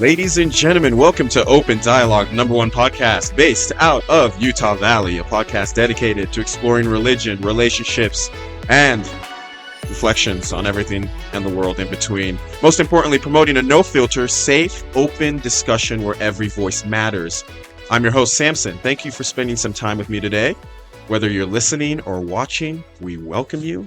Ladies and gentlemen, welcome to Open Dialogue, #1 podcast based out of Utah Valley, a podcast dedicated to exploring religion, relationships, and reflections on everything and the world in between. Most importantly, promoting a no-filter, safe, open discussion where every voice matters. I'm your host, Samson. Thank you for spending some time with me today. Whether you're listening or watching, we welcome you.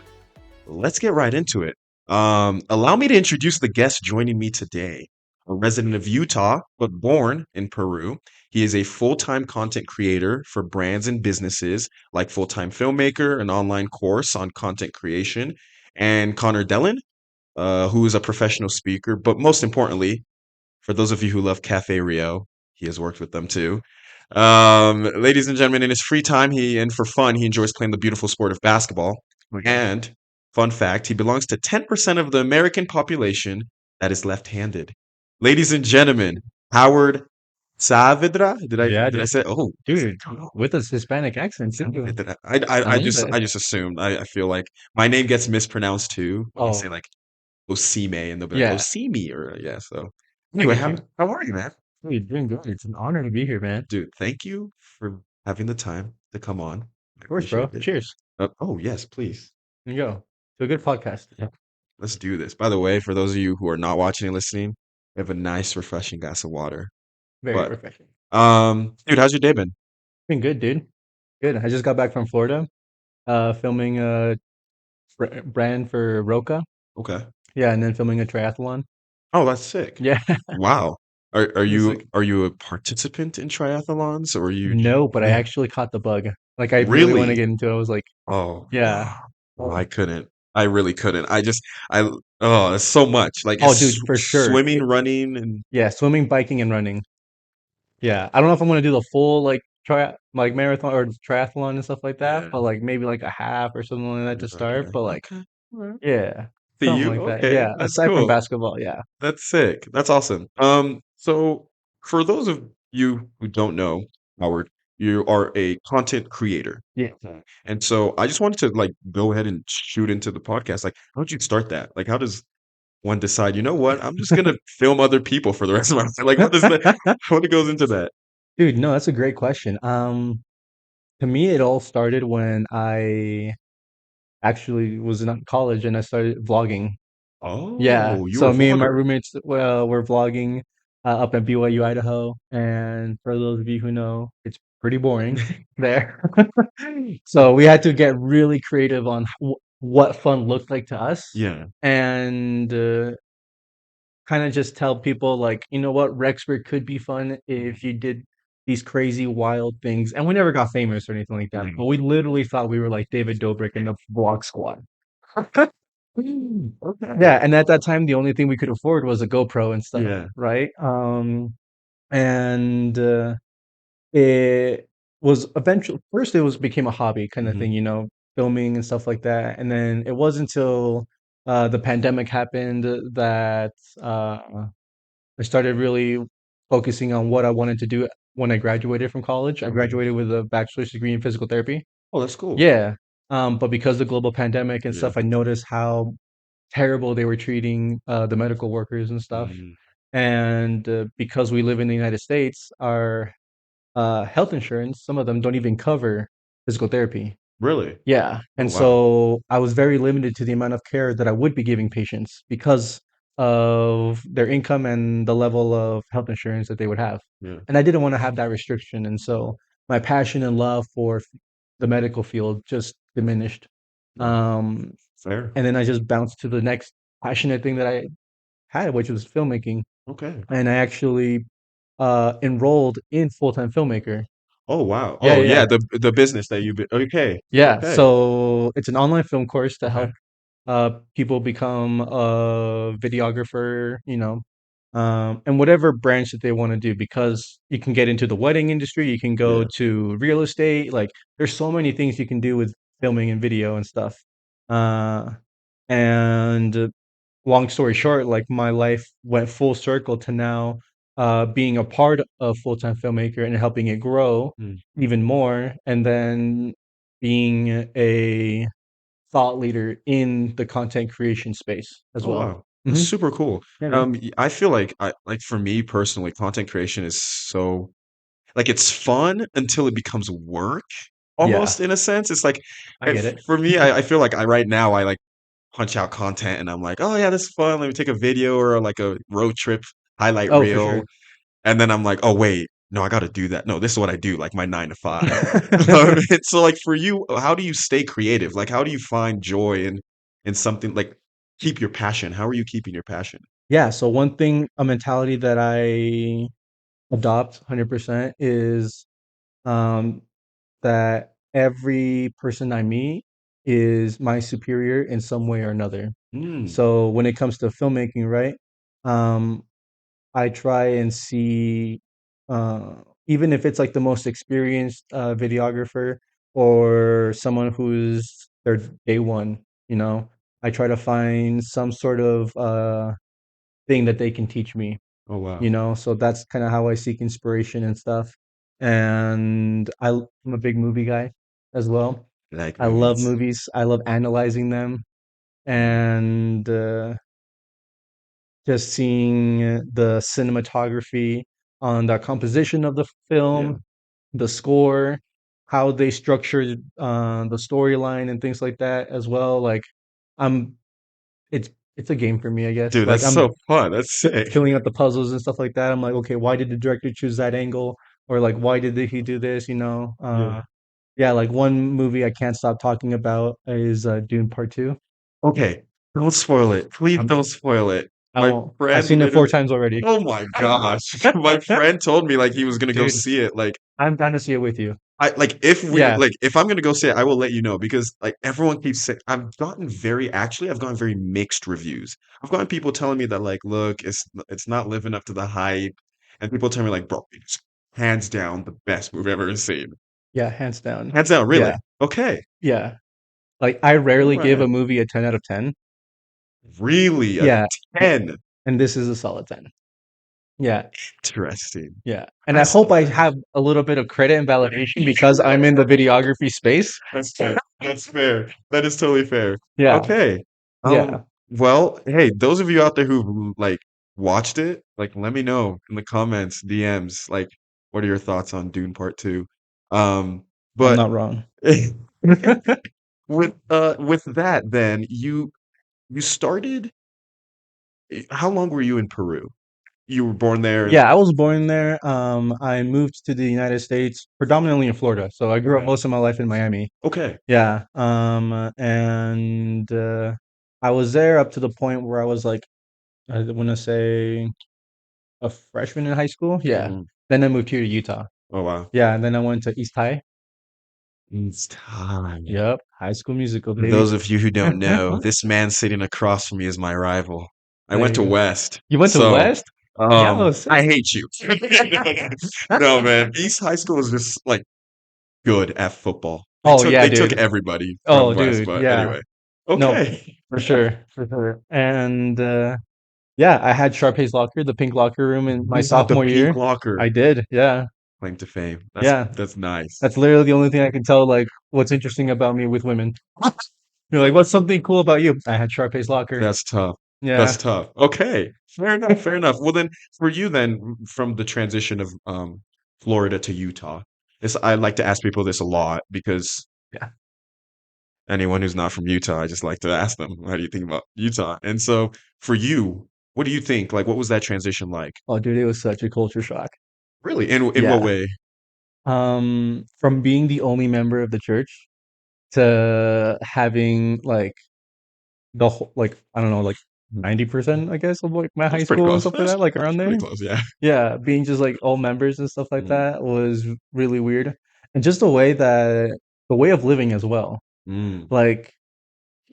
Let's get right into it. Allow me to introduce the guest joining me today. A resident of Utah, but born in Peru. He is a full-time content creator for brands and businesses like full-time filmmaker, an online course on content creation, and Connor Dellin, who is a professional speaker. But most importantly, for those of you who love Cafe Rio, he has worked with them too. Ladies and gentlemen, in his free time, and for fun, he enjoys playing the beautiful sport of basketball. And fun fact, he belongs to 10% of the American population that is left-handed. Ladies and gentlemen, Howard Saavedra. Did Yeah, I say? Oh, dude, with a Hispanic accent too. I love just it. assumed. I feel like my name gets mispronounced too. I'll say Oh, like Osime, and they'll be like yeah. Osimi, or yeah. So Thank anyway, you, how are you, man? dude, doing good. It's an honor to be here, man. Dude, thank you for having the time to come on. I Of course, bro. appreciate it. Cheers. Oh yes, please. There you go. To a good podcast. Yeah. Let's do this. By the way, for those of you who are not watching and listening, we have a nice, refreshing glass of water. Very But refreshing. dude, how's your day been? Been good, dude. Good. I just got back from Florida, filming a brand for Roca. Okay. Yeah, and then filming a triathlon. Oh, that's sick. Yeah. Wow. Are It's you like, are you a participant in triathlons, or are you no, but I actually caught the bug. Like, I really want to really? get into it. I was like, Oh, yeah. oh, I couldn't. I really couldn't. I oh, it's so much. Like Oh, it's dude, for sure. swimming, running, and Yeah, swimming, biking, and running. Yeah, I don't know if I'm gonna do the full like marathon or triathlon and stuff like that, yeah. but like maybe like a half or something like that to start. Okay. But like, Okay. All right. yeah, See something you. like that. Okay, Yeah, that's aside from cool. basketball, yeah. That's sick. That's awesome. So for those of you who don't know, Howard, you are a content creator. Yeah. And so I just wanted to like go ahead and shoot into the podcast. Like, how did you start that? Like, how does one decide, you know what, I'm just gonna film other people for the rest of my life? Like, what does that, what goes into that? Dude, no, that's a great question. To me, it all started when I actually was in college and I started vlogging. Yeah, Oh, you were a so me and my vlogger. roommates, well, were vlogging up at BYU, Idaho, and for those of you who know, it's pretty boring there. So we had to get really creative on what fun looked like to us, Yeah. and kind of just tell people like, you know what, Rexburg could be fun if you did these crazy wild things. And we never got famous or anything like that, but Mm. we literally thought we were like David Dobrik in the Vlog Squad. Okay. Yeah, and at that time, the only thing we could afford was a GoPro and stuff, Yeah. right? And it was eventually first it was became a hobby kind of Hmm. thing, filming and stuff like that. And then it wasn't until the pandemic happened that I started really focusing on what I wanted to do when I graduated from college. I Okay. graduated with a bachelor's degree in physical therapy. Oh, that's cool. Yeah. But because of the global pandemic and Yeah. stuff, I noticed how terrible they were treating the medical workers and stuff. Mm. And because we live in the United States, our health insurance, some of them don't even cover physical therapy. Really? Yeah. Oh, And wow. so I was very limited to the amount of care that I would be giving patients because of their income and the level of health insurance that they would have. Yeah. And I didn't want to have that restriction. And so my passion and love for the medical field just diminished. Yeah. Um, Fair. and then I just bounced to the next passionate thing that I had, which was filmmaking. Okay. And I actually enrolled in full-time filmmaker. Oh, wow. Yeah, Oh, yeah, yeah. yeah. The business that you've been. Okay. Yeah, Okay. so it's an online film course to Okay. help people become a videographer, and whatever branch that they want to do, because you can get into the wedding industry, you can go Yeah. to real estate, like there's so many things you can do with filming and video and stuff. Uh, and long story short, like my life went full circle to now being a part of full-time filmmaker and helping it grow Mm. even more, and then being a thought leader in the content creation space as Oh, well. wow. That's Hmm. super cool. Yeah, man. I feel like like for me personally, content creation is so like it's fun until it becomes work, Yeah, almost in a sense. It's like I get it. for me, I feel like I right now I like punch out content and I'm like, oh yeah, this is fun. Let me take a video or like a road trip highlight Oh, for reel. sure. And then I'm like, oh wait, no, I gotta do that. No, this is what I do, like my 9 to 5. So like for you, how do you stay creative? Like how do you find joy in something like keep your passion? How are you keeping your passion? Yeah, so one thing, a mentality that I adopt 100% is um, that every person I meet is my superior in some way or another. Mm. So when it comes to filmmaking, right? Um, I try and see, uh, even if it's like the most experienced videographer or someone who's their day one, you know, I try to find some sort of thing that they can teach me, Oh wow. so that's kind of how I seek inspiration and stuff. And I'm a big movie guy as well. I like I love movies. movies. I love analyzing them Mm. and just seeing the cinematography on the composition of the Yeah. film, the score, how they structured the storyline and things like that as well. Like, I'm it's a game for me, I guess. Dude, Like, that's I'm so fun. That's sick. filling out the puzzles and stuff like that. I'm like, okay, why did the director choose that angle? Or like, why did he do this? Yeah. Yeah, like one movie I can't stop talking about is Dune Part Two. Okay, don't spoil it. Please I'm don't spoil it. I My won't. I've friend seen it four literally, times already, oh my gosh. My friend told me like he was gonna go dude. see it. Like I'm down to see it with you. I like Yeah, if I'm gonna go see it, I will let you know because like everyone keeps saying I've gotten very mixed reviews. I've gotten people telling me that like look, it's not living up to the hype, and people tell me like, bro, it's hands down the best movie I've ever seen. yeah, hands down. Hands down, Yeah, really. Okay. yeah. Like, I All rarely give right. a movie a 10 out of 10. Really? A Yeah, a- 10. and this is a solid 10. Yeah, Interesting. yeah. And I I hope I saw have a little bit of credit and validation because I'm in the videography space. That's fair. That's fair. That is totally fair. Yeah, Okay. yeah. Well, hey, those of you out there who like watched it, like let me know in the comments, DMs, like what are your thoughts on Dune Part 2? I'm But not wrong. with that then you started how long were you in Peru? You were born there and Yeah, I was born there. I moved to the United States, predominantly in Florida. So I grew up okay. most of my life in Miami. Okay. Yeah. And I was there up to the point where I was like, I want to say a freshman in high school. Yeah. Mhm. Then I moved here to Utah. Oh wow. Yeah, and then I went to East High. It's time. Yep, High School Musical, For baby. those of you who don't know, this man sitting across from me is my rival. I There went you to go. West, You went to so West? Yo, I sick. hate you. No, man. East High School is just like good at football. Oh yeah, They took dude. everybody from Oh, West, dude. but Yeah. anyway. No, Okay. for sure, for sure. And yeah, I had Sharpay's locker, the pink locker room in my You had the sophomore pink year. I locker. did. Yeah. Claim to fame. Yeah. That's nice. That's literally the only thing I can tell, like, what's interesting about me with women. You're like, what's something cool about you? I had Sharpay's locker. That's tough. That's Yeah. tough. Okay. Fair enough. Fair enough. Well then for you then from the transition of Florida to Utah. This I like to ask people this a lot because Yeah. anyone who's not from Utah, I just like to ask them, how do you think about Utah? And so for you, what do you think? Like what was that transition like? Oh, dude, it was such a culture shock. Really? In what Yeah. way? From being the only member of the church to having like the whole, like, I don't know, like 90%, I guess, of like my high That's pretty school and close. stuff like that, like That's around pretty there. close, yeah. Yeah, being just like all members and stuff like Mm, that was really weird. And just the way of living as well. mm, Like,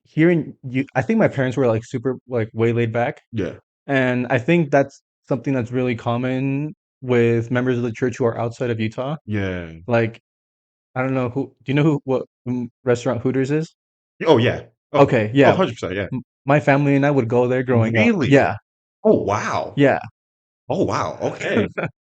hearing you, I think my parents were like super, like, way laid back. yeah. And I think that's something that's really common with members of the church who are outside of Utah. Yeah. Like, I don't know do you know what restaurant Hooters is? Oh yeah. Oh, Okay, oh, yeah. 100%, yeah. My family and I would go there growing up. Really? Yeah, Oh wow. yeah. Oh wow. Okay.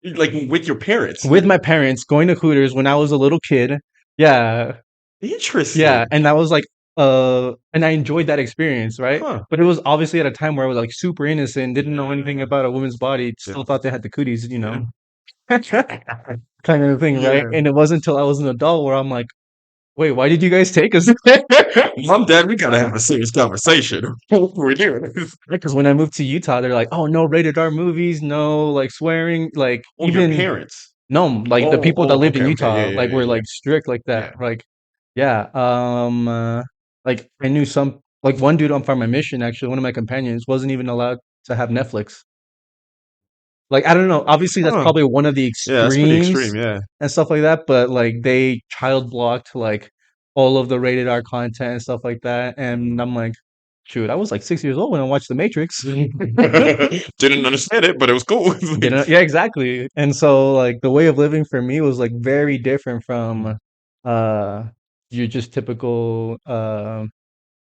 Like with your parents. With my parents going to Hooters when I was a little kid. Yeah, yeah. Interesting. And that was like and I enjoyed that experience, right? Huh. But it was obviously at a time where I was like super innocent, didn't know anything about a woman's body, Yeah. still thought they had the cooties, you Yeah. know, kind of thing, right? Yeah. And it wasn't until I was an adult where I'm like, wait, why did you guys take us? Mom, Dad, we gotta have a serious conversation. We're doing this. Because when I moved to Utah, they're like, oh, no rated R movies, no like swearing, like Oh, your even parents. no, like the Oh, people that oh, lived in okay, okay. Yeah, Utah, yeah, like yeah, were yeah. like strict like that. Yeah. Like, yeah, like I knew some, like one dude on my mission, actually, one of my companions wasn't even allowed to have Netflix. Like, I don't know. Obviously, that's Huh. probably one of the Yeah, that's pretty extreme. extremes Yeah. and stuff like that. But like, they child blocked like all of the rated R content and stuff like that. And I'm like, shoot, I was like 6 years old when I watched The Matrix. Didn't understand it, but it was cool. You know, yeah, exactly. And so like the way of living for me was like very different from uh your just typical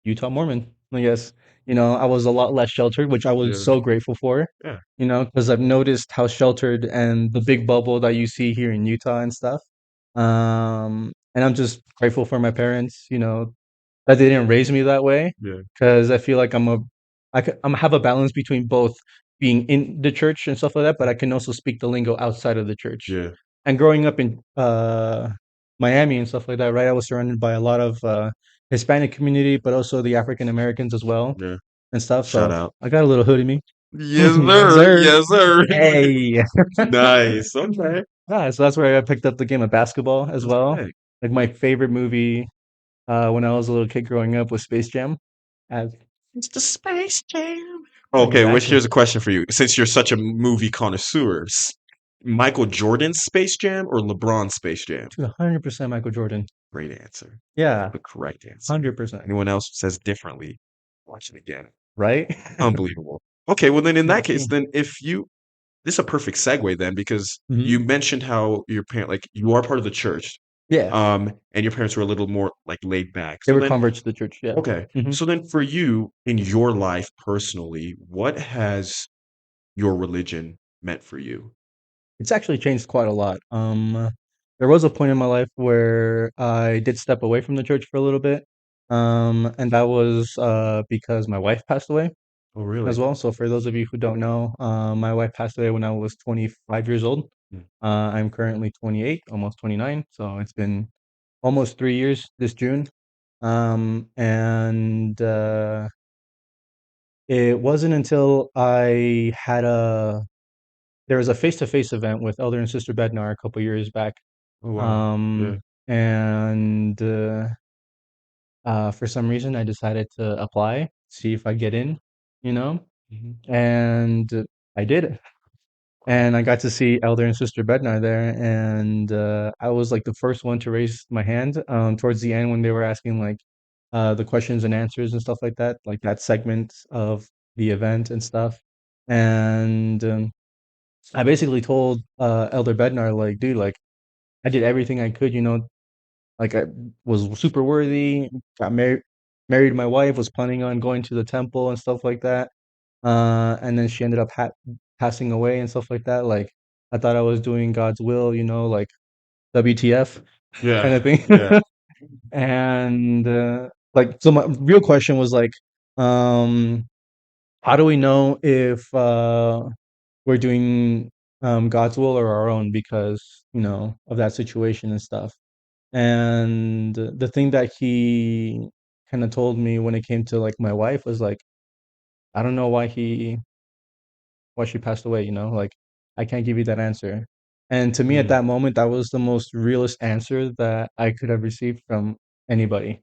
Utah Mormon, I guess. You know, I was a lot less sheltered, which I was Yeah. so grateful for, Yeah. you know, because I've noticed how sheltered and the big bubble that you see here in Utah and stuff. And I'm just grateful for my parents, you know, that they didn't raise me that way, Yeah. because I feel like I'm have a balance between both being in the church and stuff like that, but I can also speak the lingo outside of the church. Yeah. And growing up in Miami and stuff like that, right? I was surrounded by a lot of Hispanic community, but also the African Americans as well Yeah. and stuff. Shout So out. I got a little hood in me. Yes, Yes, sir. sir. Yes, sir. Hey. Nice. Okay. Yeah, so that's where I picked up the game of basketball as That's well. big. Like my favorite movie when I was a little kid growing up was Space Jam. As It's the Space Jam. Okay, which exactly. here's a question for you. Since you're such a movie connoisseur, Michael Jordan's Space Jam or LeBron's Space Jam? To 100% Michael Jordan. Great answer. Yeah, The correct answer. 100%. Anyone else says differently? Watch it again. Right? Unbelievable. Okay, well then in that case, Mhm. then if you this is a perfect segue then because Mhm. you mentioned how your parent like you are part of the church, Yeah, and your parents were a little more like laid back. they So were then converts to the church. Yeah. okay. Mhm. So then for you in your life personally, what has your religion meant for you? It's actually changed quite a lot. There was a point in my life where I did step away from the church for a little bit, and that was because my wife passed away Oh, as really? well. So for those of you who don't know, my wife passed away when I was 25 years old. Mm. I'm currently 28, almost 29, so it's been almost 3 years this June. And it wasn't until I had a there was a face-to-face event with Elder and Sister Bednar a couple years back. Oh, wow. Yeah. Um, and for some reason, I decided to apply, see if I get in, you know, Mhm. and I did. And I got to see Elder and Sister Bednar there, and I was like the first one to raise my hand towards the end when they were asking like the questions and answers and stuff like that segment of the event and stuff. And I basically told Elder Bednar like, dude, like I did everything I could, you know, like I was super worthy, got married my wife, was planning on going to the temple and stuff like that. And then she ended up passing away and stuff like that. Like I thought I was doing God's will, you know, like WTF kind Yeah. of thing. Yeah. And like so my real question was like, um, how do we know if we're doing God's will or our own because, you know, of that situation and stuff? And the thing that he kind of told me when it came to like my wife was like, I don't know why she passed away, you know, like I can't give you that answer. And to me at Mm. that moment, that was the most realist answer that I could have received from anybody.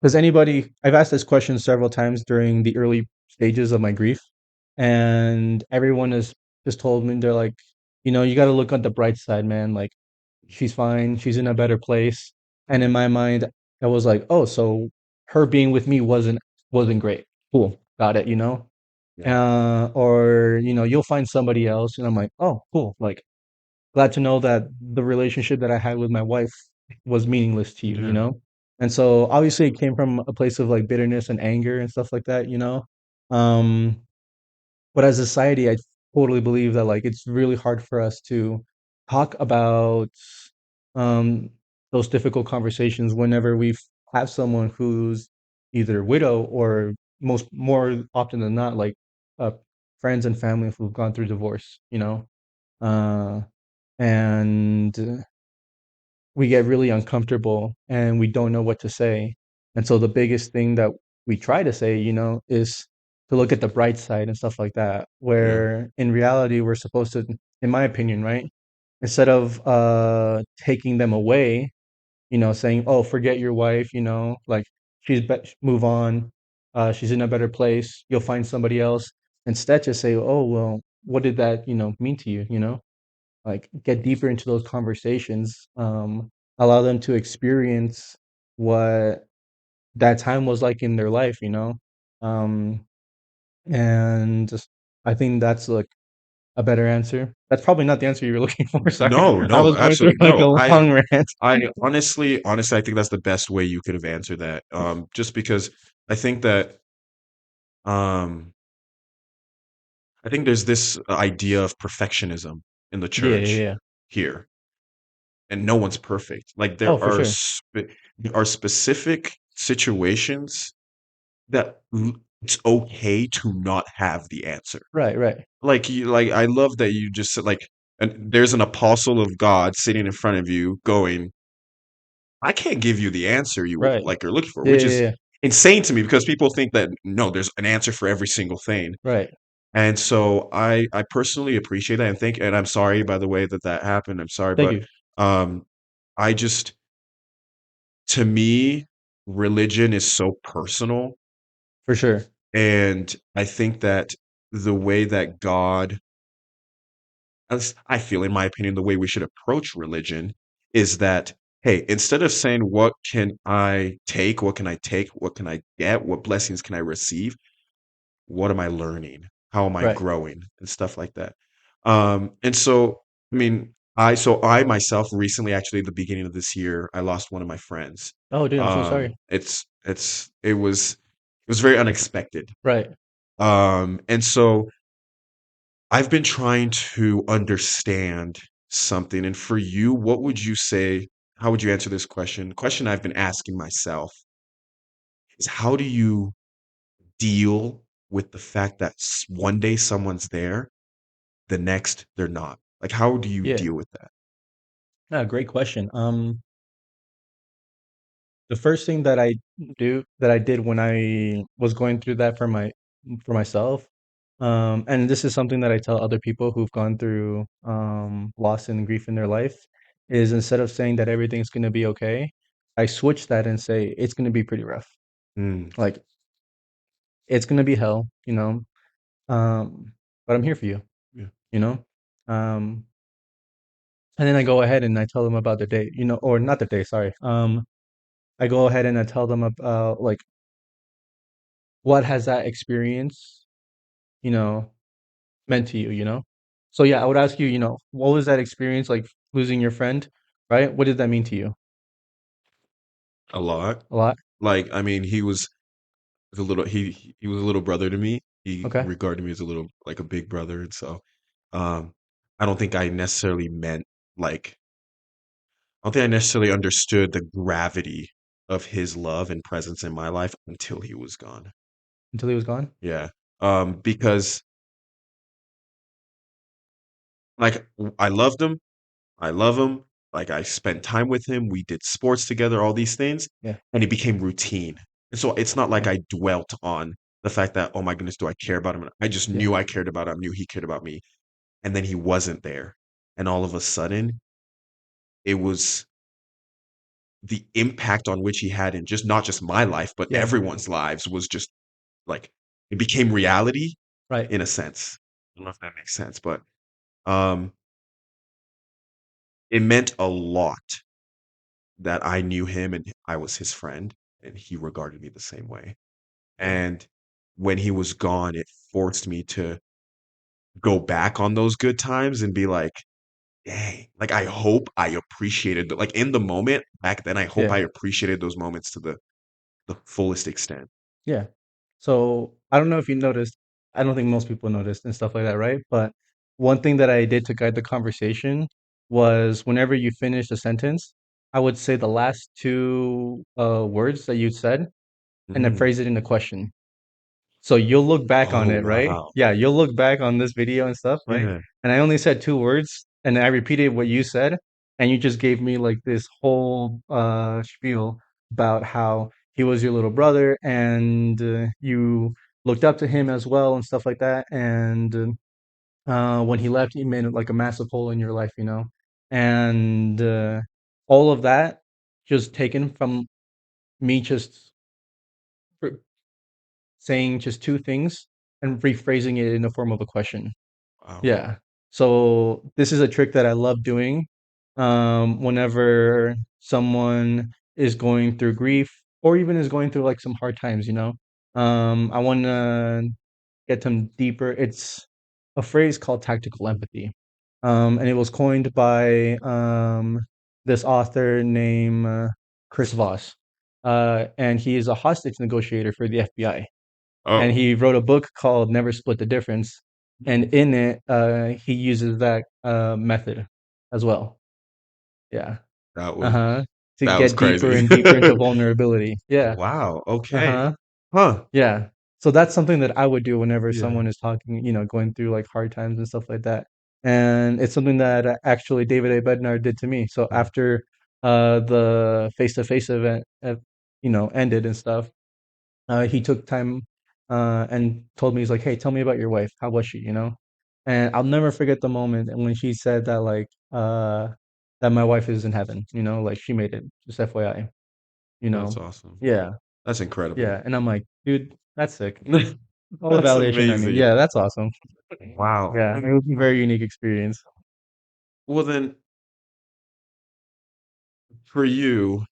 Because anybody, I've asked this question several times during the early stages of my grief, and everyone has just told me, they're like, you know, you got to look on the bright side, man. Like she's fine, she's in a better place. And in my mind, I was like, oh, so her being with me wasn't great. Cool, got it, you know. Yeah. Or you know, you'll find somebody else, and I'm like, oh, cool. Like glad to know that the relationship that I had with my wife was meaningless to you, you Yeah. know? And so obviously it came from a place of like bitterness and anger and stuff like that, you know? Um, but as a society, I totally believe that like it's really hard for us to talk about um those difficult conversations whenever we have someone who's either widow or more often than not, like uh, friends and family who've gone through divorce, uh, and we get really uncomfortable and we don't know what to say. And so the biggest thing that we try to say, is to look at the bright side and stuff like that, Yeah. where in reality, we're supposed to, in my opinion, right? Instead of taking them away, saying, "Oh, forget your wife," like move on. She's in a better place. You'll find somebody else. Instead, just say, "Oh, well, what did that, mean to you?" Like get deeper into those conversations, allow them to experience what that time was like in their life, um, and I think that's like a better answer. That's probably not the answer you were looking for. Sorry, No, I no, was going through absolutely. like No, a long rant. honestly, I think that's the best way you could have answered that. Just because I think that, um, I think there's this idea of perfectionism in the Yeah, yeah, church yeah. here, and no one's perfect. Like Oh, for sure. there are specific situations that it's okay to not have the answer. Right, right, Like I love that you just said like, and there's an apostle of God sitting in front of you going, I can't give you the answer you right. like you're looking for, Yeah, which yeah, is yeah. insane to me because people think that no, there's an answer for every single thing. Right. And so I personally appreciate that and think, and I'm sorry by the way that that happened. I'm sorry, Thank but you. um I just, to me, religion is so personal, For sure. and I think that the way that God, as I feel, in my opinion, the way we should approach religion is that, hey, instead of saying, what can I take? What can I take? What can I get? What blessings can I receive? What am I learning? How am I Right. growing? And stuff like that. And so, I mean, I myself recently, actually, at the beginning of this year, I lost one of my friends. Oh, dude, I'm so sorry. It was very unexpected. Right. And so I've been trying to understand something. And for you, what would you say? How would you answer this question? The question I've been asking myself is, how do you deal with the fact that one day someone's there, the next they're not? Like, how do you Yeah. deal with that? Yeah, great question. The first thing that I did when I was going through that for myself, and this is something that I tell other people who've gone through loss and grief in their life, is instead of saying that everything's gonna be okay, I switch that and say it's gonna be pretty rough. Mm, Like it's gonna be hell, but I'm here for you, yeah. you know? Um, and then I go ahead and I tell them about the day, or not the day, sorry. I go ahead and I tell them about like what has that experience, you know, meant to you, So yeah, I would ask you, what was that experience like losing your friend, right? What did that mean to you? A lot. A lot? Like, I mean, he was a little brother to me. He Okay. regarded me as a little like a big brother, and so um, I don't think I necessarily meant like I don't think I necessarily understood the gravity of his love and presence in my life until he was gone. Until he was gone? Yeah. Because like I loved him, I love him. Like I spent time with him. We did sports together, all these things, Yeah. and it became routine. And so it's not like Yeah. I dwelt on the fact that, oh my goodness, do I care about him? I just Yeah. knew I cared about him, knew he cared about me. And then he wasn't there. And all of a sudden, it was the impact on which he had in just not just my life, but Yeah. everyone's lives was just like it became reality Right. in a sense. I don't know if that makes sense, but um it meant a lot that I knew him and I was his friend and he regarded me the same way. Yeah. And when he was gone, it forced me to go back on those good times and be like, dang, like I hope I appreciated like in the moment back then, I hope Yeah. I appreciated those moments to the fullest extent. Yeah. So I don't know if you noticed, I don't think most people noticed and stuff like that, right? But one thing that I did to guide the conversation was whenever you finish a sentence, I would say the last two words that you said. and then Mm. phrase it in a question. So you'll look back on Oh it, right? wow. Yeah, you'll look back on this video and stuff, right? Yeah. And I only said two words, and I repeated what you said, and you just gave me like this whole spiel about how he was your little brother, and you looked up to him as well and stuff like that. And when he left, he made like a massive hole in your life, you know, and all of that just taken from me just saying just two things and rephrasing it in the form of a question. Wow. Yeah. So this is a trick that I love doing whenever someone is going through grief or even is going through like some hard times, you know. I want to get them deeper. It's a phrase called tactical empathy. And it was coined by this author named Chris Voss. And he is a hostage negotiator for the FBI, and Oh, he wrote a book called Never Split the Difference. And in it, he uses that method as well. Yeah. that Uh was huh. To that was get deeper crazy. and deeper into vulnerability. Yeah. Wow. Uh Okay. huh. Huh. Yeah. So that's something that I would do whenever Yeah. someone is talking, you know, going through like hard times and stuff like that. And it's something that actually David A. Bednar did to me. So Mm. after the face-to-face event, you know, ended and stuff, he took time and told me, he's like, "Hey, tell me about your wife. How was she? You know?" And I'll never forget the moment when she said that, like, that my wife is in heaven. You know, like she made it. Just FYI. You That's know? awesome. Yeah, That's incredible. yeah. And I'm like, dude, that's sick. All the That's validation I need. amazing. Yeah, that's awesome. Wow. Yeah, it was a very unique experience. Well then, for you,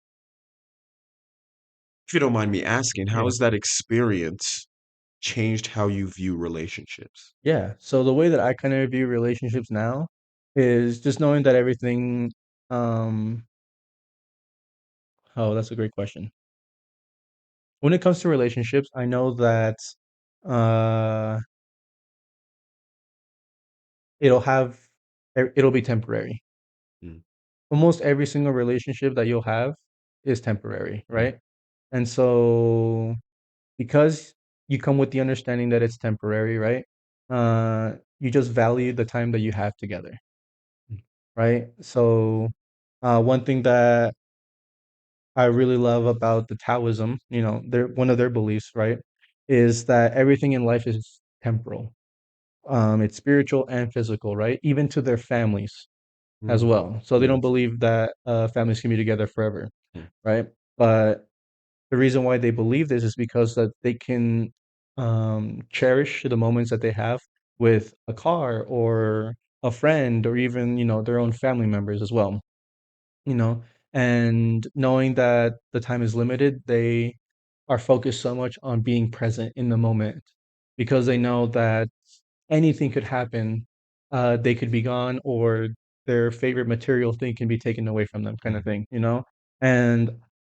if you don't mind me asking, how Yeah, has that experience changed how you view relationships? yeah. So the way that I kind of view relationships now is just knowing that everything. Um, oh, that's a great question. When it comes to relationships, I know that uh it'll have it'll be temporary. Mm, Almost every single relationship that you'll have is temporary, mm, right? And so because you come with the understanding that it's temporary, right? You just value the time that you have together, mm, right? So one thing that I really love about the Taoism, you know, their one of their beliefs, right, is that everything in life is temporal. It's spiritual and physical, right? Even to their families as mm. well. So they don't Yes. believe that families can be together forever, Mm, right? But the reason why they believe this is because that they can cherish the moments that they have with a car or a friend or even, you know, their own family members as well, you know, and knowing that the time is limited, they are focused so much on being present in the moment because they know that anything could happen. They could be gone, or their favorite material thing can be taken away from them, kind of mm. thing, you know? And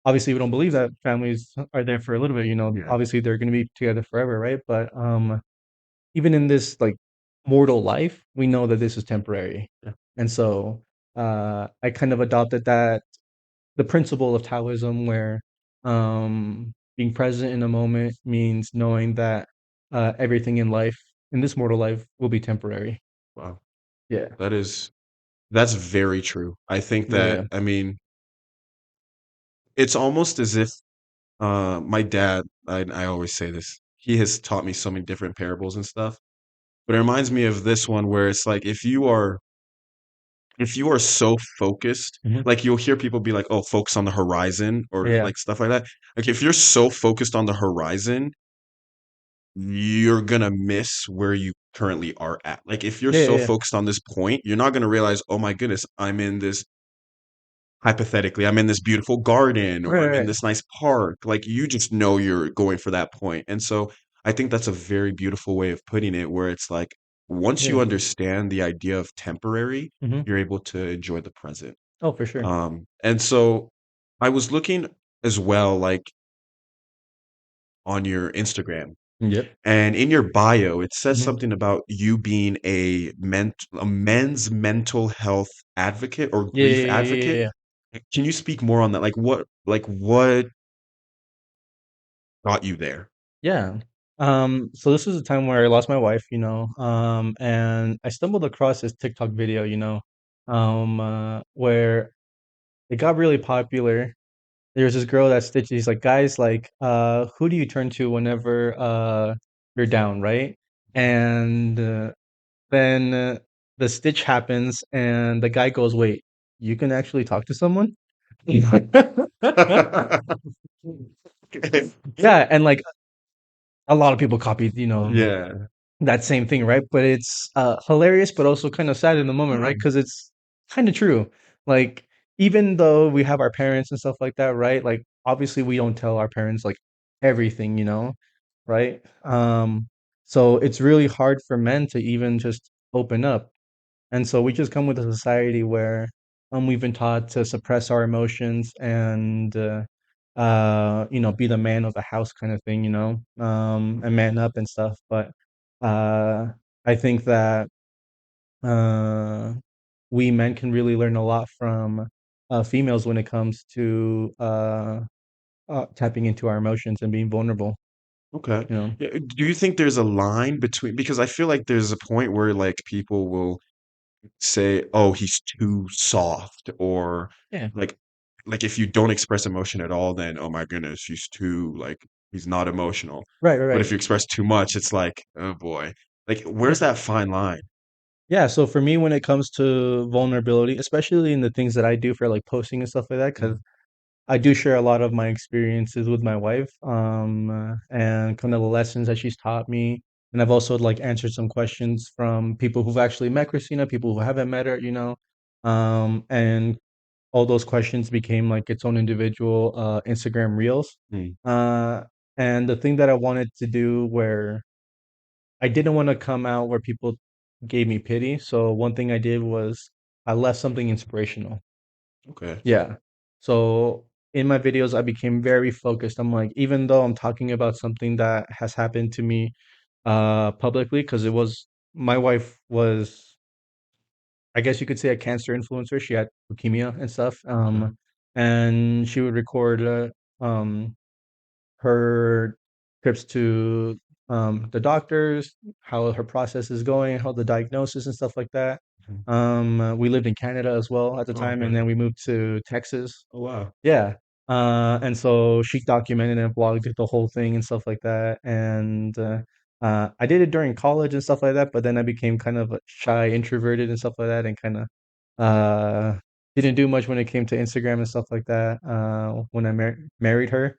obviously, we don't believe that families are there for a little bit, you know? Yeah. Obviously, they're going to be together forever, right? But even in this like mortal life, we know that this is temporary. Yeah. And so I kind of adopted that the principle of Taoism where being present in a moment means knowing that everything in life, in this mortal life, will be temporary. Wow. Yeah. That is that's very true. I think Yeah. that Yeah. I mean, it's almost as if my dad, I always say this, he has taught me so many different parables and stuff. But it reminds me of this one where it's like if you are so focused, Hmm. like you'll hear people be like, "Oh, focus on the horizon," or Yeah. like stuff like that. Like if you're so focused on the horizon, you're gonna miss where you currently are at. Like if you're Yeah. Yeah. so Yeah. focused on this point, you're not gonna realize, "Oh my goodness, I'm in this hypothetically, I'm in this beautiful garden or Right. I'm in Right. this nice park." Like you just know you're going for that point. And so I think that's a very beautiful way of putting it, where it's like once you Yeah. understand the idea of temporary, Hmm. you're able to enjoy the present. Oh, for sure. And so I was looking as well, like on your Instagram, Yep. and in your bio, it says Hmm. something about you being a men's mental health advocate or Yeah. grief Yeah. Yeah. Yeah. advocate. Yeah. Can you speak more on that? Like what got you there? Yeah. So this was a time where I lost my wife, and I stumbled across this TikTok video, where it got really popular. There's this girl that stitches, she's like, guys, like, who do you turn to whenever you're down, right? And then the stitch happens, and the guy goes, "Wait, you can actually talk to someone?" Okay. Yeah, and like a lot of people copied, Yeah. that same thing, right? But it's hilarious, but also kind of sad in the moment, right? Because it's kind of true. Like, even though we have our parents and stuff like that, right? Like, obviously, we don't tell our parents like everything, right? So it's really hard for men to even just open up. And so we just come with a society where we've been taught to suppress our emotions and be the man of the house kind of thing, and man up and stuff. But uh I think that uh we men can really learn a lot from females when it comes to tapping into our emotions and being vulnerable, Okay. you know. Yeah, do you think there's a line between, because I feel like there's a point where like people will say, "Oh, he's too soft," or Yeah. like if you don't express emotion at all, then oh my goodness, he's too like he's not emotional. Right, right, But right. if you express too much, it's like, oh boy. Like Yeah. where's that fine line? Yeah, so for me, when it comes to vulnerability, especially in the things that I do for like posting and stuff like that, because Mm, I do share a lot of my experiences with my wife, and kind of the lessons that she's taught me. And I've also like answered some questions from people who've actually met Christina, people who haven't met her, and all those questions became like its own individual Instagram reels. mm, Uh, and the thing that I wanted to do where I didn't want to come out where people gave me pity. So one thing I did was I left something inspirational. okay. Yeah. So in my videos, I became very focused. I'm like, even though I'm talking about something that has happened to me publicly, because it was my wife was, I guess you could say, a cancer influencer. She had leukemia and stuff. Okay. And she would record um her trips to the doctors, how her process is going, how the diagnosis and stuff like that. Mhm. We lived in Canada as well at the Oh, time, and okay. then we moved to Texas. Oh wow. Yeah. And so she documented and vlogged the whole thing and stuff like that. And I did it during college and stuff like that, but then I became kind of shy, introverted and stuff like that, and kind of didn't do much when it came to Instagram and stuff like that. When I married her,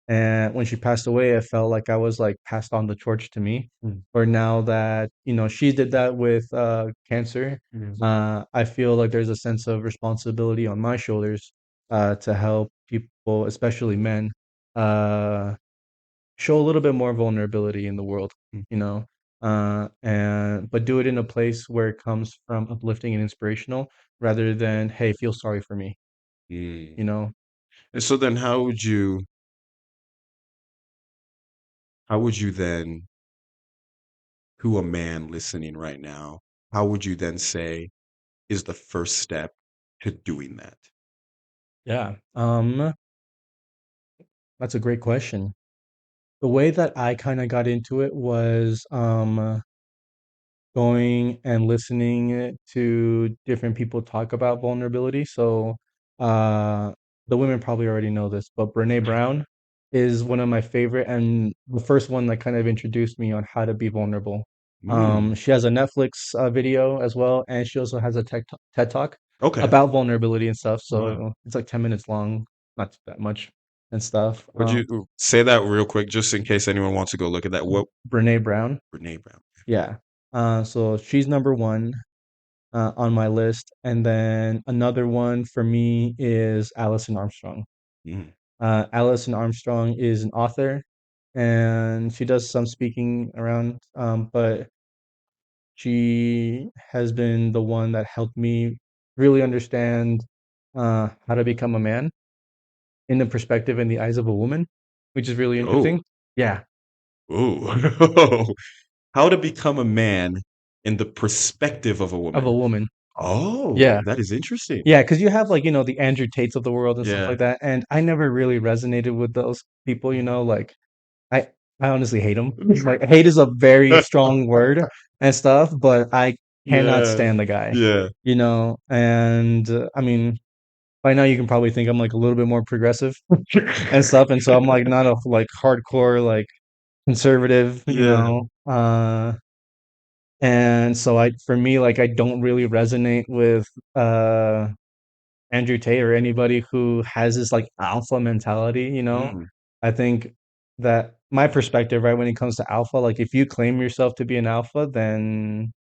and when she passed away, I felt like I was like passed on the torch to me. Mm, Or now that she did that with cancer, mm, I feel like there's a sense of responsibility on my shoulders to help people, especially men, uh, show a little bit more vulnerability in the world, mm, and but do it in a place where it comes from uplifting and inspirational rather than, hey, feel sorry for me, mm. you know? And so then how would you then, who a man listening right now, how would you then say is the first step to doing that? Yeah. That's a great question. The way that I kind of got into it was going and listening to different people talk about vulnerability. So, uh, the women probably already know this, but Brene Brown is one of my favorite and the first one that kind of introduced me on how to be vulnerable. Mm, She has a Netflix video as well, and she also has a TED Talk okay. about vulnerability and stuff. Wow. So it's like 10 minutes long, not that much and stuff. Would you say that real quick, just in case anyone wants to go look at that? What Brene Brown, Renee Brown? yeah. So she's number one on my list. And then another one for me is Allison Armstrong. Mm, Allison Armstrong is an author and she does some speaking around, but she has been the one that helped me really understand how to become a man in the perspective and the eyes of a woman, which is really oh, interesting. Yeah, oh, how to become a man in the perspective of a of a woman. woman. Oh, Yeah. that is interesting. Yeah, because you have like, the Andrew Tates of the world and stuff Yeah. like that. And I never really resonated with those people, like I I honestly hate them. Like hate is a very strong word and stuff, but I cannot Yeah. stand the guy, Yeah. and I mean, by now you can probably think I'm like a little bit more progressive and stuff, and so I'm like not a like hardcore like conservative, Yeah. and so for me like I don't really resonate with uh Andrew Tate or anybody who has this like alpha mentality. Mm, I think that my perspective, right, when it comes to alpha, like if you claim yourself to be an alpha, then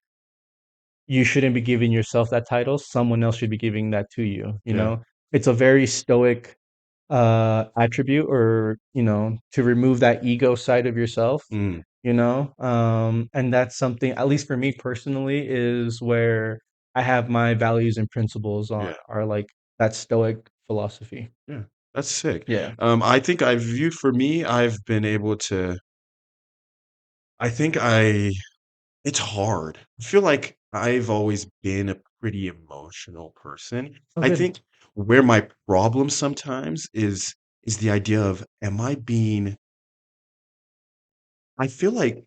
you shouldn't be giving yourself that title. Someone else should be giving that to you, you yeah. know? It's a very stoic attribute or, to remove that ego side of yourself, Mm, and that's something, at least for me personally, is where I have my values and principles yeah. are like that stoic philosophy. Yeah. That's sick. Yeah. I think I've viewed for me, I've been able to I think I it's hard. I feel like I've always been a pretty emotional person. Oh, I good. think where my problem sometimes is the idea of am I being I feel like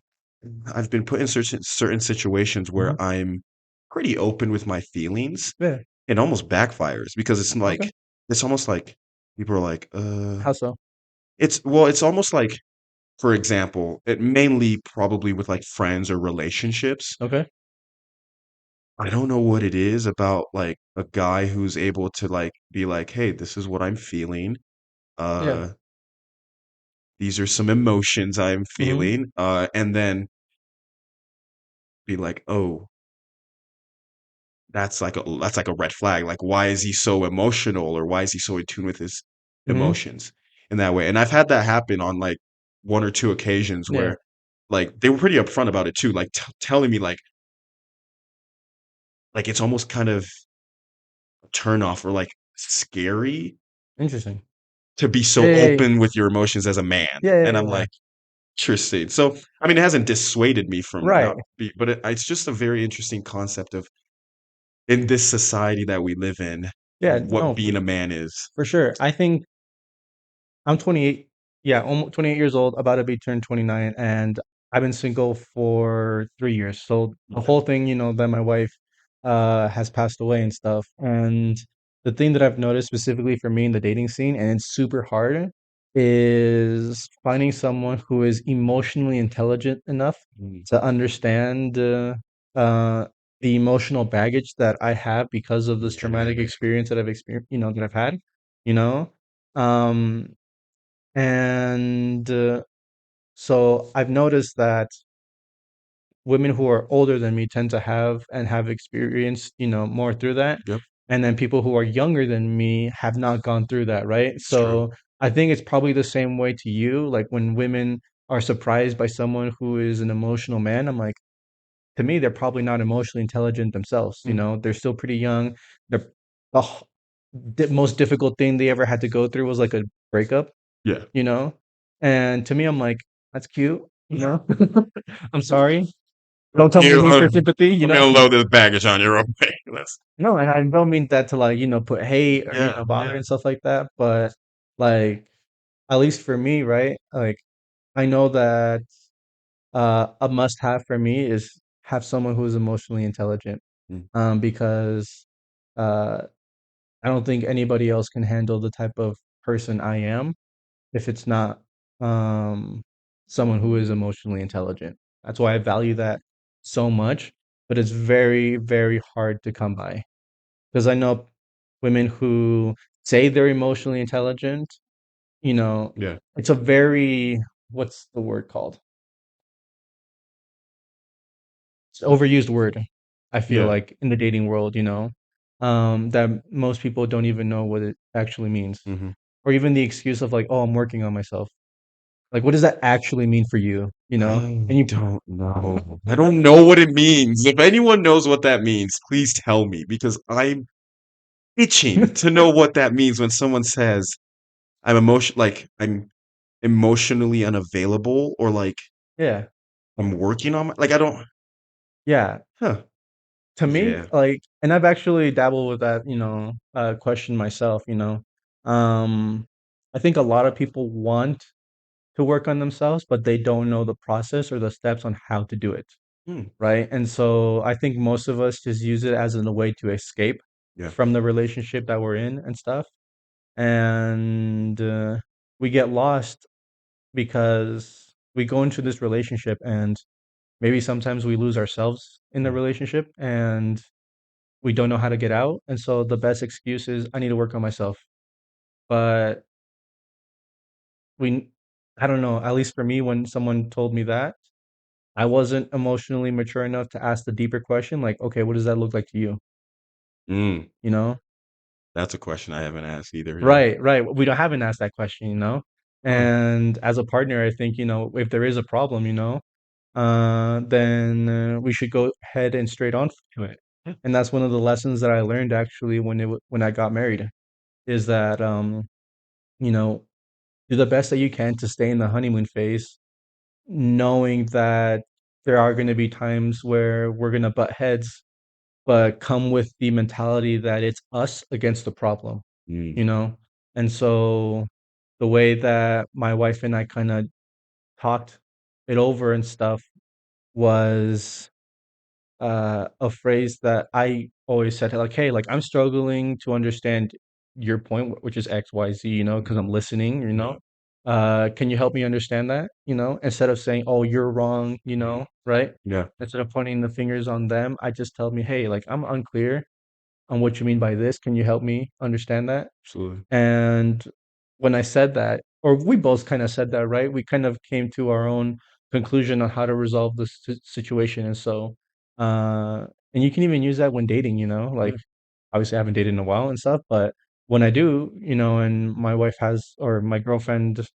I've been put in certain situations Hmm. where I'm pretty open with my feelings. Yeah. It almost backfires because Okay. it's almost like people are like, How so? it's almost like, for example, it mainly probably with like friends or relationships. Okay. I don't know what it is about like a guy who's able to like be like, "Hey, this is what I'm feeling. Yeah. Uh, these are some emotions I'm Hmm. feeling." And then be like, "Oh, that's like a red flag. Like, why is he so emotional or why is he so in tune with his Hmm. emotions in that way?" And I've had that happen on like one or two occasions Yeah. where like they were pretty upfront about it too, like telling me like it's almost kind of a turn off or like scary Interesting. to be Yeah. so Yeah. Yeah. open with your emotions as a man. Yeah. And Yeah. I'm Yeah. like, interesting. So, I mean, it hasn't dissuaded me from Right. not be, but it's just a very interesting concept of in this society that we live in, Yeah. what No, being a man is. for sure. I think I'm 28. Yeah, almost 28 years old, about to be turned 29, and I've been single for 3 years. So the Okay. whole thing, that my wife has passed away and stuff. And the thing that I've noticed specifically for me in the dating scene, and it's super hard, is finding someone who is emotionally intelligent enough Mm, to understand uh, the emotional baggage that I have because of this yeah. traumatic experience that I've experienced, that I've had, you know. Um, and so I've noticed that women who are older than me tend to have experienced, more through that. Yep. And then people who are younger than me have not gone through that, right? It's true. So I think it's probably the same way to you. Like when women are surprised by someone who is an emotional man, I'm like, to me, they're probably not emotionally intelligent themselves. Mm, They're still pretty young. They're the most difficult thing they ever had to go through was like a breakup, yeah. you know? And to me, I'm like, that's cute, you know? I'm sorry. Don't tell me You, it means for sympathy, let me unload this baggage on you real quick. That's, No, and I don't mean that to like, put hate or, yeah. bother Yeah. and stuff like that. But like, at least for me, right? Like, I know that a must have for me is have someone who is emotionally intelligent. Mm, Because uh, I don't think anybody else can handle the type of person I am if it's not um, someone who is emotionally intelligent. That's why I value that so much, but it's very, very hard to come by because I know women who say they're emotionally intelligent, you know, yeah. it's a very, what's the word called? It's an overused word, I feel Yeah. like, in the dating world, that most people don't even know what it actually means. Hmm. Or even the excuse of like, oh, I'm working on myself. Like, what does that actually mean for you? I And you, don't know. I don't know what it means. If anyone knows what that means, please tell me because I'm itching to know what that means when someone says I'm emotionally unavailable or like yeah, I'm working on my like I don't yeah. huh. to me, Yeah. like, and I've actually dabbled with that, question myself, I think a lot of people want to work on themselves, but they don't know the process or the steps on how to do it, Hmm. right? And so I think most of us just use it as a way to escape Yeah. from the relationship that we're in and stuff. And we get lost because we go into this relationship and maybe sometimes we lose ourselves in the Mm. relationship and we don't know how to get out. And so the best excuse is I need to work on myself. But we, I don't know, at least for me, when someone told me that, I wasn't emotionally mature enough to ask the deeper question, like, okay, what does that look like to you? Mm. You know? That's a question I haven't asked either. Yeah. Right, right. We don't haven't asked that question, Huh. And as a partner, I think, if there is a problem, then we should go ahead and straight on to it. Yeah. And that's one of the lessons that I learned actually when I got married is that you know, do the best that you can to stay in the honeymoon phase, knowing that there are going to be times where we're going to butt heads, but come with the mentality that it's us against the problem, Mm. you know? And so the way that my wife and I kind of talked it over and stuff was a phrase that I always said, like, "Hey, like I'm struggling to understand your point, which is X, Y, Z, because I'm listening, Yeah. Can you help me understand that, instead of saying, oh, you're wrong, right? Yeah. Instead of pointing the fingers on them, I just tell me, hey, like I'm unclear on what you mean by this. Can you help me understand that? Absolutely. And when I said that, or we both kind of said that, right? We kind of came to our own conclusion on how to resolve this situation. And so, and you can even use that when dating, like Yeah. obviously I haven't dated in a while and stuff, but when I do, and my wife has, or my girlfriend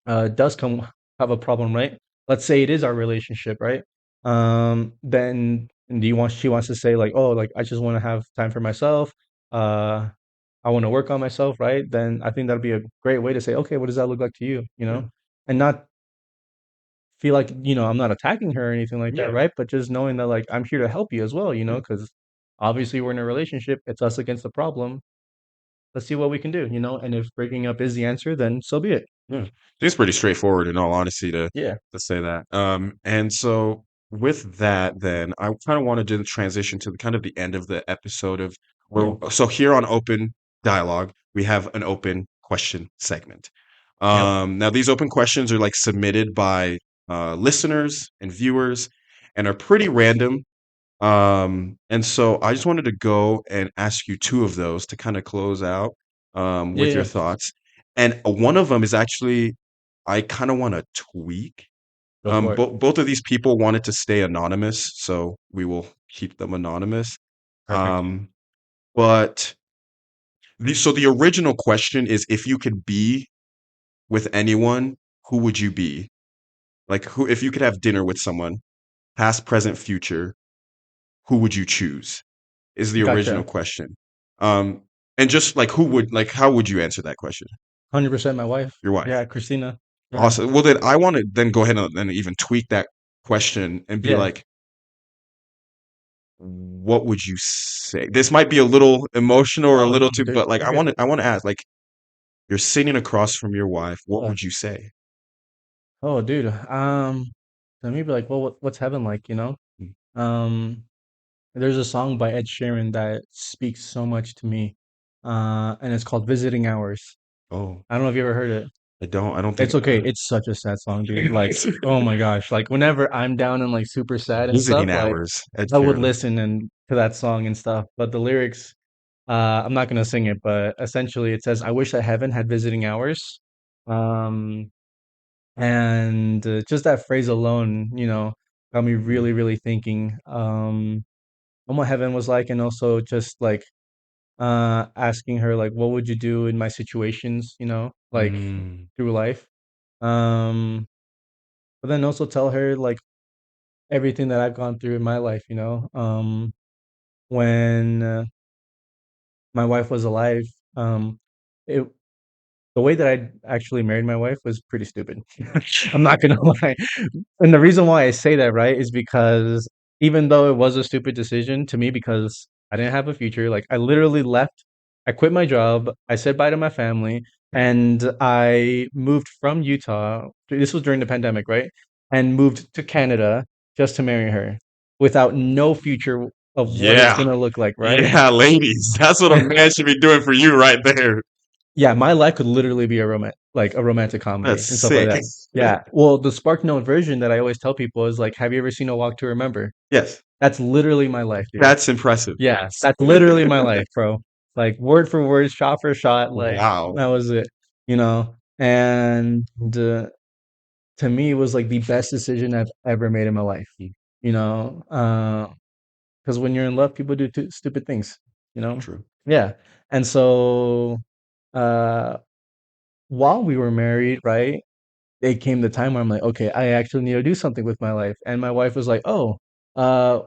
does come have a problem, right? Let's say it is our relationship, right? Then do you want she wants to say like, oh, like I just want to have time for myself. Uh, I want to work on myself, right? Then I think that'd be a great way to say, okay, what does that look like to you? Yeah. And not feel like, I'm not attacking her or anything like Yeah. that, right? But just knowing that like I'm here to help you as well, Yeah. because obviously we're in a relationship, it's us against the problem. Let's see what we can do, and if breaking up is the answer, then so be it. Yeah. It's pretty straightforward in all honesty Yeah. to say that. And so with that, then I kind of wanted to transition to the kind of the end of the episode of Yeah. where so here on Open Dialogue, we have an open question segment. Yep. Now these open questions are like submitted by listeners and viewers and are pretty random. And so I just wanted to go and ask you two of those to kind of close out Yeah, with your yeah. thoughts. And one of them is actually I kind of want to tweak. Go for it. Both of these people wanted to stay anonymous, so we will keep them anonymous. Perfect. But so the original question is if you could be with anyone, who would you be? Like who if you could have dinner with someone, past, present, future, who would you choose? Is the original Gotcha. question. Um, and just like who would like how would you answer that question? 100% my wife. Your wife. Yeah, Christina. Yeah. Awesome. Well, then I want to then go ahead and even tweak that question and be Yeah. like, what would you say? This might be a little emotional or a Oh, no, little too, dude, but like you're good. I want to ask, like, you're sitting across from your wife. What Uh, would you say? oh, dude. Let me be like, well, what's heaven like, Mm. Um, there's a song by Ed Sheeran that speaks so much to me. And it's called Visiting Hours. Oh, I don't know if you ever heard it. I don't. I don't think It's okay. It's such a sad song, dude. Like, it's oh my gosh. Like whenever I'm down and like super sad and stuff, visiting like hours. Ed I would Sheeran. listen and to that song and stuff. But the lyrics, I'm not gonna sing it, but essentially it says, "I wish that heaven had visiting hours." Um, and just that phrase alone, got me really, really thinking on what heaven was like, and also just like asking her like, what would you do in my situations, like Mm, through life. Um, but then also tell her like everything that I've gone through in my life, when my wife was alive, um, it the way that I actually married my wife was pretty stupid. I'm not gonna lie. And the reason why I say that, right, is because even though it was a stupid decision to me because I didn't have a future, like I literally left, I quit my job, I said bye to my family, and I moved from Utah. This was during the pandemic, right? And moved to Canada just to marry her without no future of what it's Yeah. gonna look like, right? Yeah, ladies. That's what a man should be doing for you right there. Yeah, my life could literally be a romantic comedy That's and stuff like sick. that. Yeah. Well, the Spark Note version that I always tell people is like, have you ever seen A Walk to Remember? Yes. That's literally my life, dude. That's impressive. Yeah, that's literally my life, bro. Like word for word, shot for shot, like Wow. that was it, you know. And to me, it was like the best decision I've ever made in my life, you know. Because when you're in love, people do stupid things, you know. True. Yeah, and so uh, while we were married, right, it came the time where I'm like, okay, I actually need to do something with my life. And my wife was like, oh, uh,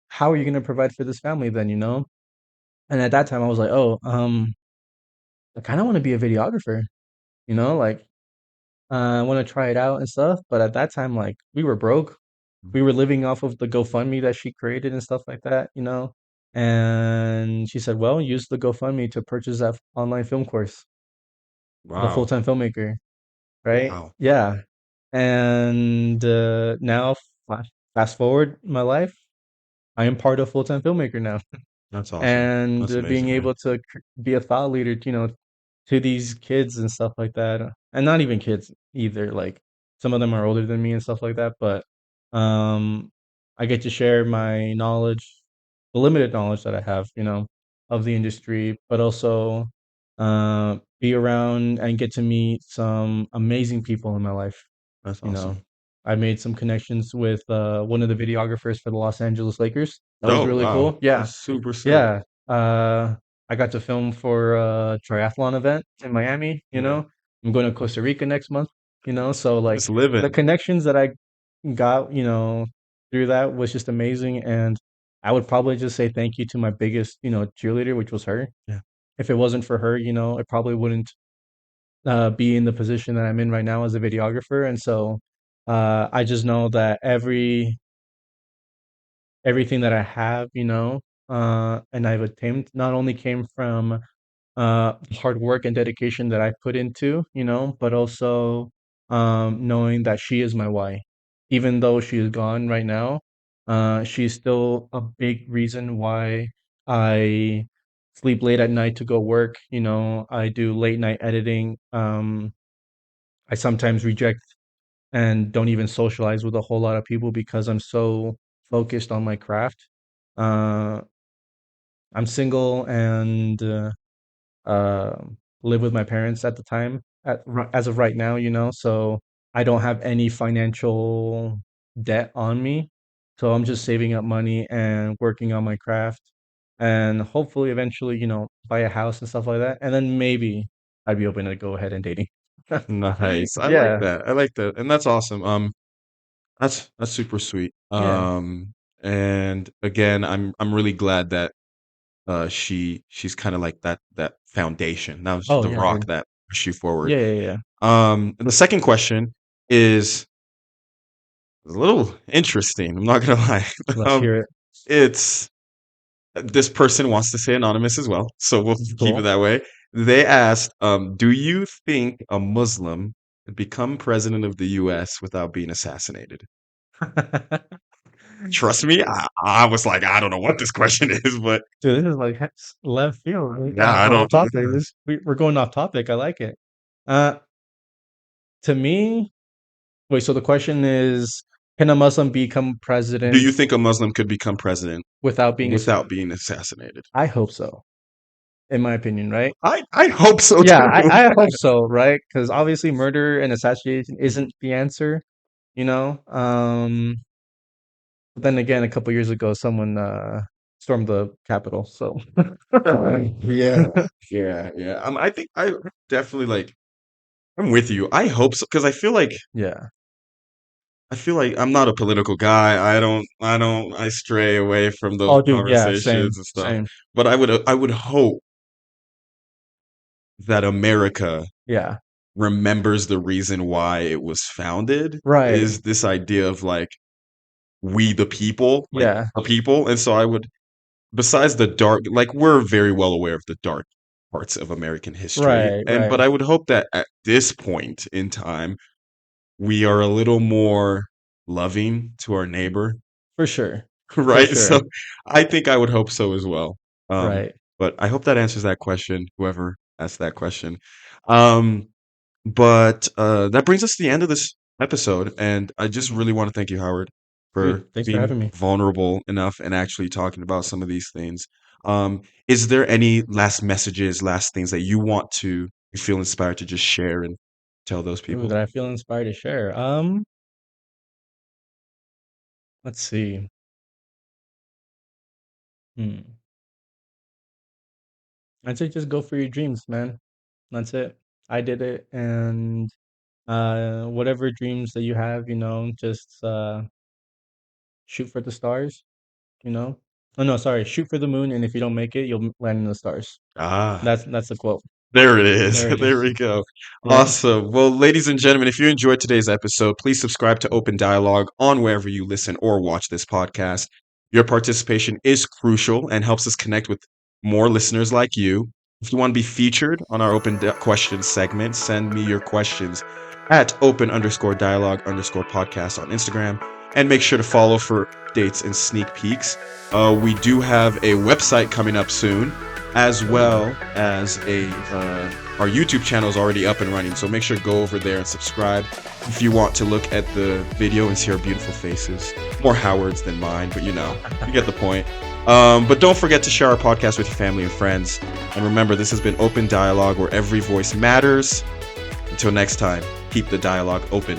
how are you going to provide for this family then, you know? And at that time, I was like, oh, I kind of want to be a videographer, you know, like I want to try it out and stuff. But at that time, like we were broke. We were living off of the GoFundMe that she created and stuff like that, you know. And she said, well, use the GoFundMe to purchase that online film course, the Wow. full-time filmmaker, right? Wow. Yeah. And now, fast forward my life, I am part of full-time filmmaker now, That's awesome. and That's being amazing, man. able to be a thought leader, you know, to these kids and stuff like that, and not even kids either. Like some of them are older than me and stuff like that, but um, I get to share my knowledge, the limited knowledge that I have, you know, of the industry, but also be around and get to meet some amazing people in my life. That's You know, awesome. I made some connections with one of the videographers for the Los Angeles Lakers. That was Oh, really wow. cool. Yeah, That's super sick. yeah. I got to film for a triathlon event in Miami, you Okay. know. I'm going to Costa Rica next month, you know. So like Just the living. connections that I got, you know, through that was just amazing. And I would probably just say thank you to my biggest, you know, cheerleader, which was her. Yeah. If it wasn't for her, you know, I probably wouldn't be in the position that I'm in right now as a videographer. And so I just know that everything that I have, you know, and I've attained not only came from hard work and dedication that I put into, you know, but also knowing that she is my why. Even though she is gone right now, she's still a big reason why I sleep late at night to go work. You know, I do late night editing. I sometimes reject and don't even socialize with a whole lot of people because I'm so focused on my craft. Uh, I'm single and live with my parents at the time, as of right now, you know, so I don't have any financial debt on me. So I'm just saving up money and working on my craft and hopefully eventually, you know, buy a house and stuff like that. And then maybe I'd be open to go ahead and dating. Nice. I like Yeah, that. I like that. And that's awesome. That's super sweet. yeah. And again, I'm really glad that she's kind of like that foundation. That was Oh, the yeah, rock dude. that pushed you forward. Yeah, yeah, yeah. And the second question is a little interesting. I'm not gonna lie. Let's hear it. It's this person wants to say anonymous as well, so we'll keep it Cool. that way. They asked, do you think a Muslim could become president of the US without being assassinated? Trust me, I was like, I don't know what this question is, but Dude, this is like left field, right? yeah, I Off don't. topic. We're going off topic. I like it. Uh, to me, wait, so the question is, can a Muslim become Do president you think a Muslim could become president without being without being assassinated? I hope so, in my opinion, right? I hope so Yeah, too. I hope so, right? Because obviously murder and assassination isn't the answer, you know? But then again, a couple years ago, someone stormed the Capitol, so Yeah, yeah. I think I definitely like. I'm with you. I hope so because yeah. I feel like I'm not a political guy. I stray away from those Oh, dude, yeah, same, conversations and stuff. same. But I would hope that America Yeah, remembers the reason why it was founded right. is this idea of like we the people, like Yeah. the people. And so I would, besides the dark, like we're very well aware of the dark parts of American history, Right, but right. I would hope that at this point in time, we are a little more loving to our neighbor, For sure. For right? So sure. I think I would hope so as well. Right. But I hope that answers that question, whoever asked that question. Um, but that brings us to the end of this episode, and I just Mhm. really want to thank you, Howard, for Dude, thanks for being having me. vulnerable enough and actually talking about some of these things. Is there any last messages, last things that you feel inspired to just share and tell those Ooh, people? that I feel inspired to share. Let's see. Hmm. I'd say just go for your dreams, man. That's it. I did it, and whatever dreams that you have, just shoot for the stars, you know? Oh no, sorry, shoot for the moon, and if you don't make it, you'll land in the stars. Ah, That's the quote. there it is. There it There is. we go. Yeah. Awesome. Well, ladies and gentlemen, if you enjoyed today's episode, please subscribe to Open Dialogue on wherever you listen or watch this podcast. Your participation is crucial and helps us connect with more listeners like you. If you want to be featured on our questions segment, send me your questions at open_dialogue_podcast on Instagram. And make sure to follow for updates and sneak peeks. We do have a website coming up soon, as well as our YouTube channel is already up and running. So make sure to go over there and subscribe if you want to look at the video and see our beautiful faces. More Howard's than mine, but you get the point. But don't forget to share our podcast with your family and friends. And remember, this has been Open Dialogue, where every voice matters. Until next time, keep the dialogue open.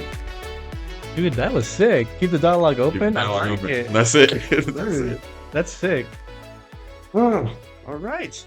Dude, that was sick. Keep the dialogue open. I like it. That's it. That's Dude, it. that's sick. All right.